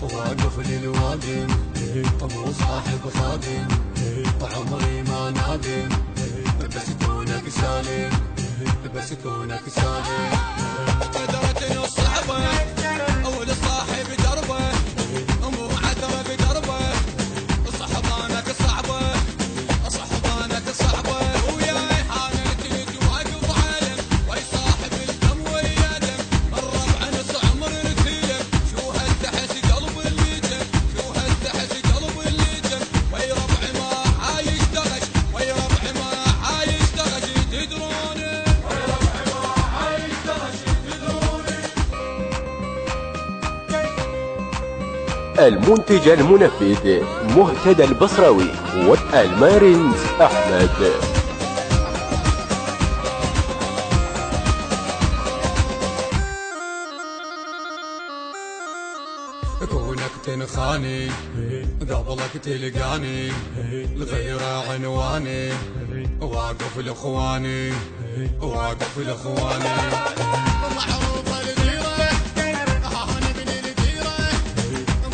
واقف للوادم ابو صاحب خادم عمري ما نادم بس كونك سالم بس كونك سالم قدرة الصعبة اول صاحب دربه مو عذره بدربه صحبانك صعبه صحبانك صعبه وياي حانت تواقف عالم وي صاحب الدم ويا دم الربع نص عمر نتيلم شو هالتحت قلب اللي جم شو هالتحت قلب اللي جم وي ربع ما عايش دغش وي ربع ما عايش دغش تدروني وي ربع ما عايش دغش تدروني. المنتج المنفذ مهتدى البصراوي والمارنز أحمد. كونك تنخاني قبلك تلقاني الغير عنواني واقف لاخواني واقف لاخواني معروفة الغيرة أنا ابن الغيرة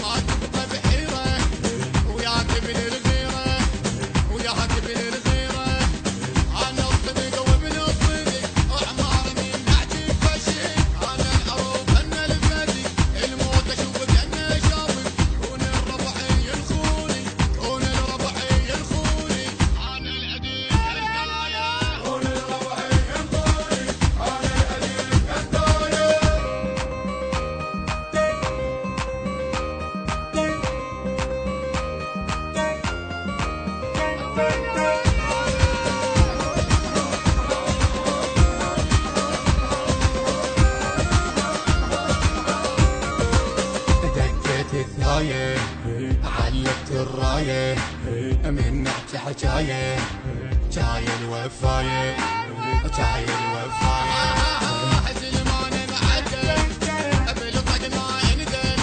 ما تبقى بحيرة وياك ابن الغيرة وياك ابن الغيرة أنا الصدق وابن الصدق أعمار من نحكي بشيء أنا العروف أنا البدي الموت أشوف كأنه شافي كون الربع ينخوني كون الربع ينخوني أنا العديد الحكاية كون الربع ينخوني أنا العديد الحكاية. دقيت الثاية علقت الراية من نحكي حكاية جاي الوفاية جاي الوفاية حزن ما نمعدل بالقد ما يندل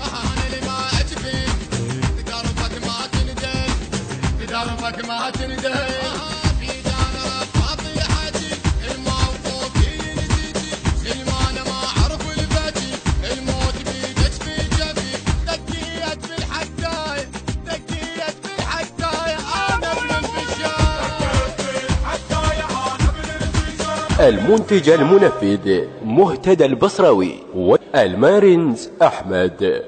انا اللي ما اجبن بدربك ما تندل بدربك ما تندل في دانا فاضيحتي الموقوف ينزيتي سلمان ما اعرف البتي الموت بيدك في جبي دقيت بالحكايه دقيت بالحكايه انا ابن الفشار المنتج المنفذ مهتدى البصراوي والمارنز أحمد.